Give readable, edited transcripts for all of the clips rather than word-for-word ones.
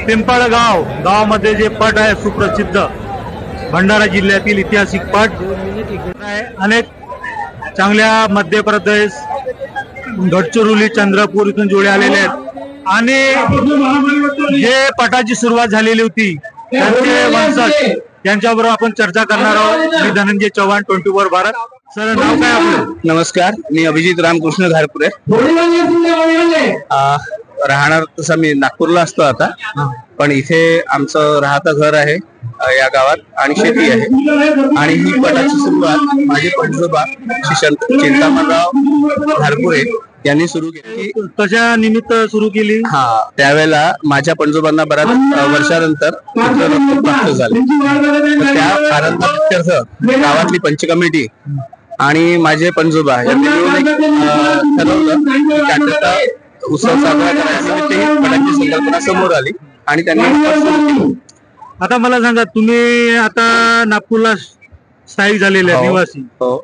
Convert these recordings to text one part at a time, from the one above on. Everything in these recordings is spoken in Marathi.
पिंपळगाव गावामध्ये जे पट आहे सुप्रसिद्ध भंडारा जिल्ह्यातील ऐतिहासिक पट आहे। अनेक चांगल्या मध्य प्रदेश, गडचिरोली, चंद्रपूर इथून जोडे आलेले आहेत आणि जे पटाची सुरुवात झालेली होती त्यांचे वंशज त्यांच्याबरोबर आपण चर्चा करणार आहोत। मी धनंजय चव्हाण, 24 भारत। सर, नाव काय आपलं? नमस्कार, मी अभिजित रामकृष्ण घारपुरे। राहणार तसं मी नागपूरला असतो आता, पण इथे आमचं राहतं घर आहे या गावात आणि शेती आहे। आणि ही पटाची सुरुवात माझे पणजोबा श्री चिंतामणराव घारपुरे यांनी सुरू केली। कशा निमित्त सुरू केली? त्यावेळेला माझ्या पणजोबांना बऱ्याच वर्षानंतर रक्त प्राप्त झाले, त्या कारणार्थ गावातली पंच कमिटी आणि माझे पणजोबा यांनी मिळून ठरवलं उत्सव साजरा करायचा। पटाची संकल्पना समोर आली आणि त्यांनी। आता मला सांगा, तुम्ही आता नागपूरला स्थायिक झालेले निवासी हो।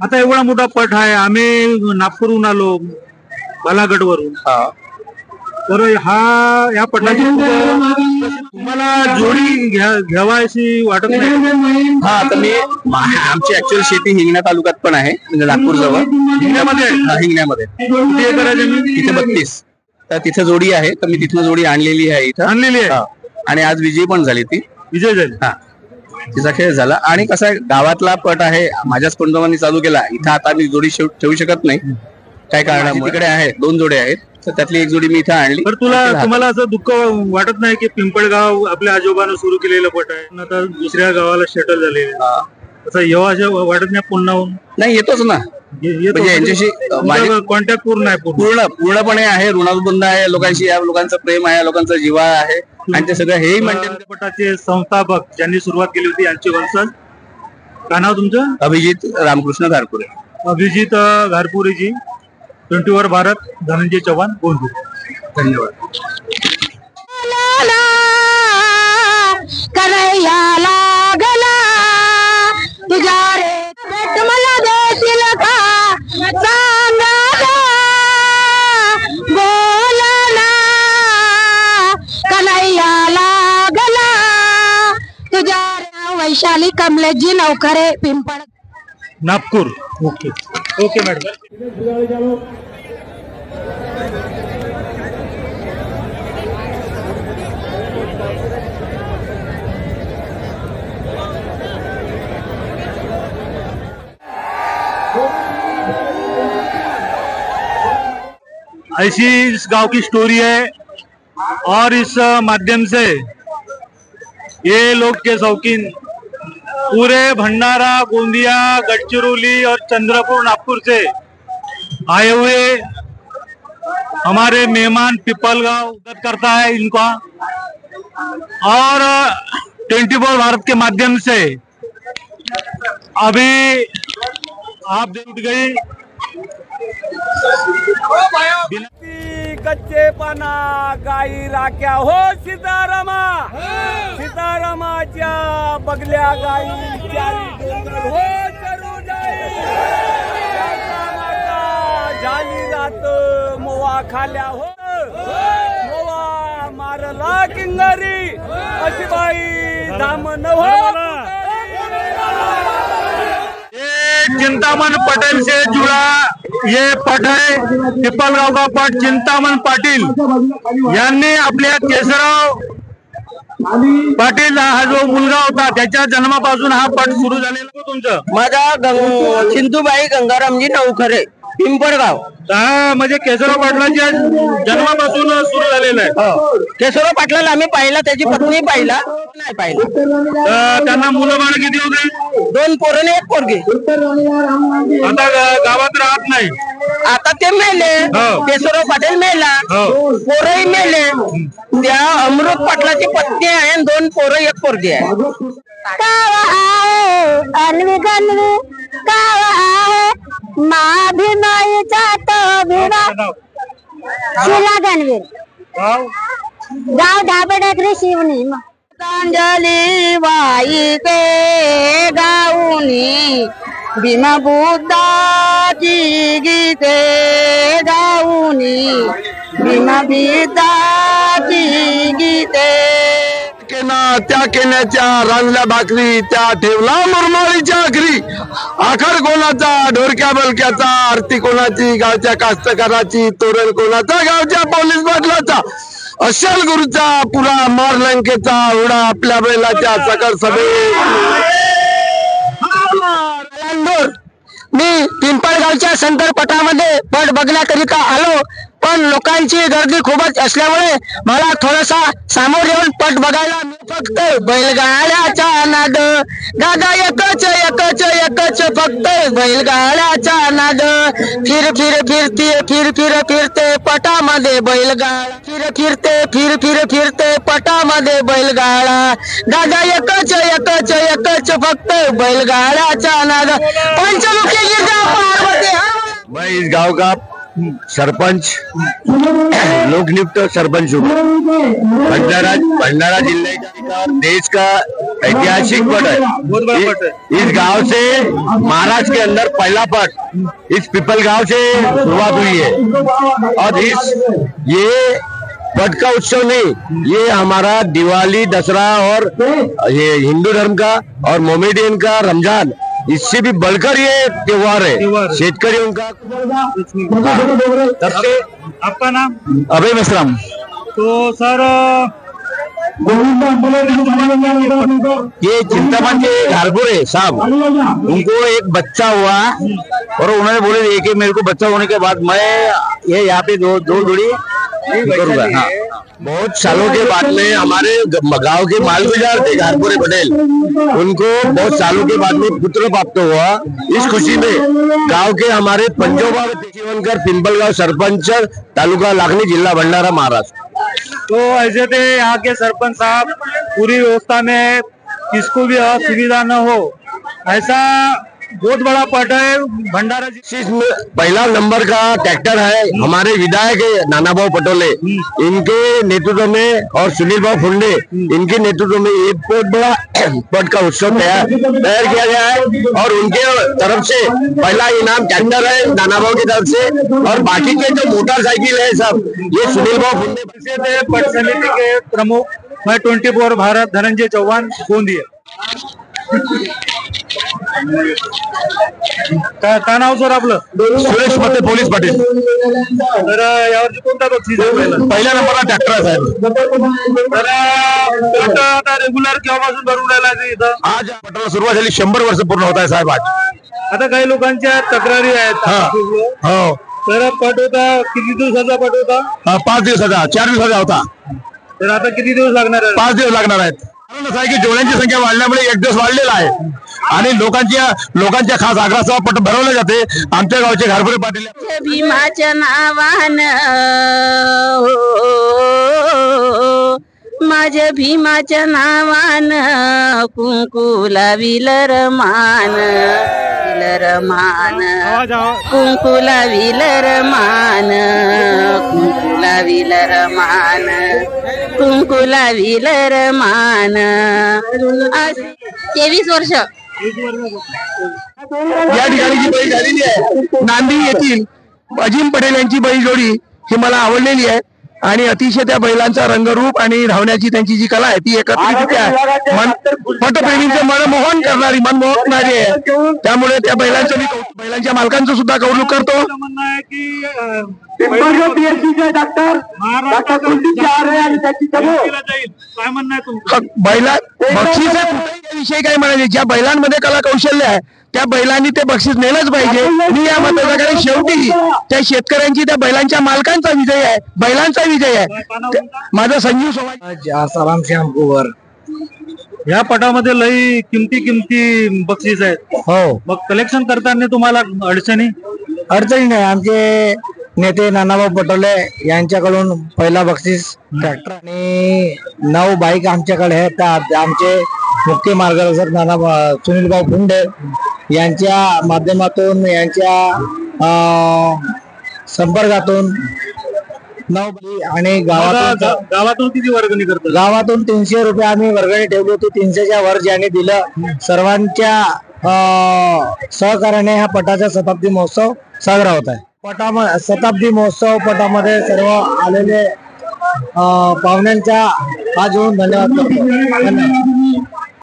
आता एवढा मोठा पट आहे, आम्ही नागपूरहून आलो बालागडवरून, तर या पटाची तुम्हाला जोडी घ्यावायची वाटत नाही? आता मी आमची ऍक्च्युअल शेती हिंगणा तालुक्यात पण आहे, म्हणजे नागपूर जवळ हिंगण्यामध्ये तिथे 32, तर तिथे जोडी आहे, तर मी तिथनं जोडी आणलेली आहे, इथं आणलेली आहे आणि आज विजयी पण झाली। ती विजय झाली, तिचा खेळ झाला। आणि कसं आहे, गावातला पट आहे, माझ्याच पणजोबांनी चालू केला। इथं आता मी जोडी ठेवू शकत नाही काय कारणामुळे, तिकडे आहे 2 जोडे आहेत, तर त्यातली एक जोडी मी इथं आणली। तर तुम्हाला असं दुःख वाटत नाही की पिंपळगाव आपल्या आजोबानं सुरू केलेलं पट आहे, आता दुसऱ्या गावाला सेटल झालेले, असं येवाशा वाटत नाही? पुन्हा नाही, येतोच ना, म्हणजे यांच्याशी कॉन्टॅक्ट पूर्ण आहे, पूर्णपणे आहे, ऋणानुबंध आहे लोकांशी, या लोकांचं प्रेम आहे, या लोकांचा जिव्हाळा आहे आणि ते सगळं हेही मेंटेन। पटाचे संस्थापक ज्यांनी सुरुवात केली होती यांचे वंशज, काय नाव तुमचं? अभिजित रामकृष्ण घारपुरे। अभिजित घारपुरेजी, 24 भारत, धनंजय चव्हाण, गोंदूर। धन्यवाद। तुझ्या रे भेट मला देशील का, बोलना कन्हैया लागला तुझ्या रे। Vaishali Kamleshji Navkhare, Pimpal, Nagpur. Okay okay madam. ऐसी इस गांव की स्टोरी है और इस माध्यम से ये लोग के शौकीन पूरे भंडारा, गोंदिया, गडचिरोली और चंद्रपुर, नागपुर से आए हुए हमारे मेहमान पिपलगांव मदद करता है इनका। और 24 भारत के माध्यम से अभी आप उठ गई कच्चे पाना गाई राख्या हो, सीतारामा सीतारामाच्या बगल्या गाई चारी डोंगर हो चरू जाई, झाली रात मोवा खाल्या हो, मोवा मारला किंगरी अशी बाई दामन हो। चिंतामन पटेल से जुड़ा ये पट है, पिपलगाव का पट। चिंतामन पाटील यांनी आपल्या केशवराव पाटील हा जो मुलगा होता त्याच्या जन्मापासून हा पट सुरू झालेला। तुमचं? माझा सिंधुबाई गंगारामजी नवखरे, पिंपळगाव। म्हणजे केशवराव पाटलांच्या जन्मापासून सुरू झालेलं आहे। केशवराव पाटलाला आम्ही पाहिला, त्याची पत्नी पाहिला नाही पाहिला। त्यांना मुलं बाळ किती होते? 2 पोरं, 1 पोरगी। आता गावात राहत नाही, आता ते मेले, केशवराव पाटील मेला, पोरही मेले. त्या अमृत पाटलाची पत्नी आहे आणि 2 पोरं 1 पोरगी आहे. कावा आहे अन्वी गन्वी कावा आहे माभिमाईचा तो भिडा शिला गणवीर गाव धाबडगरी शिवनी. गीतांजली वाईते गाऊनी भीमा बुद्धाची गीते गाऊनी भीमा बुद्धाची गीते केना त्या केण्याच्या रांजल्या भाकरी, त्या ठेवला मुरमाळीच्या आखरी. आखर कोणाचा ढोरक्या बलक्याचा, आरती कोणाची गावच्या कास्तकाराची, तोरण कोणाचा गावच्या पोलीस पाटलाचा, अशल गुरुचा पुरा मार लंकेचा, उडा आपल्या बैलाच्या सकळ सभेत. मी पिंपळगावच्या संतर पटामध्ये पट बघण्याकरिता आलो, पण लोकांची गर्दी खूपच असल्यामुळे मला थोडासा सामोर येऊन पट बघायला फक्त बैलगाड्याचा नाद. गागा एकच एकच एकच फक्त बैलगाड्याचा नाद. फिर फिर फिरते फिर फिर फिरते पटामध्ये बैलगाडा, फिर फिरते फिर फिर फिरते पटामध्ये बैलगाडा. गागा एकच एकच एकच फक्त बैलगाड्याचा नाद. पंचमुखी गिरजा पार्वती. मैं इस गांव का सरपंच, लोकनियुक्त सरपंच हूँ. भंडारा जिले का देश का ऐतिहासिक पट है. इस गांव से महाराष्ट्र के अंदर पहला पट इस पिपल गांव से शुरुआत हुई है. और ये पट का उत्सव नहीं, ये हमारा दिवाली, दसरा और ये हिंदू धर्म का और मोमेडियन का रमजान, इससे भी बढ़कर ये त्योहार है शेतकरियों का. आपका नाम? अभय मेश्राम. तो सर ये चिंतामन के घारपुरे साहब, उनको एक बच्चा हुआ और उन्होंने बोले कि मेरे को बच्चा होने के बाद मैं ये यहाँ पे दो जोड़ी करूँगा. हाँ, बहुत सालों के बाद में हमारे गांव के मालगुजार थे घारपुरे पटेल, उनको बहुत सालों के बाद में पुत्र प्राप्त हुआ. इस खुशी में गांव के हमारे पंजोबा जीवनकर पिंपलगांव सरपंच, तालुका लाखनी, जिला भंडारा, महाराष्ट्र. तो ऐसे थे यहाँ के सरपंच साहब, पूरी व्यवस्था में किसको भी असुविधा न हो, ऐसा बहुत बड़ा पट है भंडारा. पहला नंबर का ट्रैक्टर है हमारे विधायक नानाभाऊ पटोले, इनके नेतृत्व में, और सुनील भाऊ फुंडे, इनके नेतृत्व में ये बहुत बड़ा पट का उत्सव तैयार किया गया है. और उनके तरफ से पहला इनाम ट्रैक्टर है नानाभाऊ की तरफ से, और बाकी के जो मोटरसाइकिल है सब ये सुनील भाऊ फुंडे. पट समिति के प्रमुख मैं 24 भारत धनंजय चौहान, गोंदिया. काय नाव सर आपलं? सुरेश मते, पोलीस पाटील. तर यावरती कोणता बक्षीस आहे? पहिल्या नंबरला ट्रॅक्टर आहे साहेब. तर आता रेग्युलर केव्हापासून भरून राहिला इथं? आज पटाला सुरुवात झाली, 100 वर्ष पूर्ण होत आहे साहेब आज. आता काही लोकांच्या तक्रारी आहेत. हो, तर पट होता, किती दिवसाचा पट होता? 5 दिवसाचा, 4 दिवसाचा होता. तर आता किती दिवस लागणार आहे? 5 दिवस लागणार आहेत. कारण असं आहे की जोड्यांची संख्या वाढल्यामुळे 1 दिवस वाढलेला आहे, आणि लोकांच्या खास आग्रहासह पट भरवले जाते. आमच्या गावचे घारपुरे पाटील भीमाच्या नावान, माझ्या भीमाच्या नावान कुंकुला विलरमान, विलरमान कुंकुला विलरमान, कुंकुला विलरमान, कुंकुला विलरमान. 23 वर्ष या ठिकाणी जी बैल झालेली आहे नांदी येथील अजिम पटेल यांची बैलजोडी ही मला आवडलेली आहे, आणि अतिशय त्या बैलांचा रंगरूप आणि धावण्याची त्यांची जी कला आहे ती एकत्रितरित्या पटप्रेमींचं मनमोहन करणारी, मनमोहकणारी आहे. त्यामुळे त्या बैलांच्या मालकांचं सुद्धा कौतुक करतो. म्हणणं आहे की काय म्हणणं आहे तुमचं? बैला बक्षीस विषयी काय म्हणाले, ज्या बैलांमध्ये कला कौशल्य आहे त्या बैलांनी ते बक्षीस नेलंच पाहिजे. मी या मतदाराकडे शेवटी त्या शेतकऱ्यांची, त्या बैलांच्या मालकांचा विजय आहे, बैलांचा विजय आहे. माझा संजीव आसाराम श्याम कुवर. या पटामध्ये लई किमती बक्षीस आहेत. हो, मग कलेक्शन करताना तुम्हाला अडचणी नाही. आमचे नेते नानाभाऊ पटोले यांच्याकडून पहिला बक्षीस ट्रॅक्टर आणि 9 बाईक आमच्याकडे आहेत. आमचे मुख्य मार्गदर्शक सुनील भाऊ फुंडे यांच्या माध्यमातून, यांच्या संपर्कातून 9 बाईक, आणि गावातून किती वर्गणी करतो? गावातून 300 रुपये आम्ही वर्गणी ठेवली होती. 300च्या वर ज्यांनी दिलं, सर्वांच्या सहकार्याने हा पटाचा शताब्दी महोत्सव साजरा होत आहे. शताब्दी महोत्सव पटामध्ये सर्व आलेले पाहुण्यांच्या हात जोडून धन्यवाद करतो. धन्यवाद.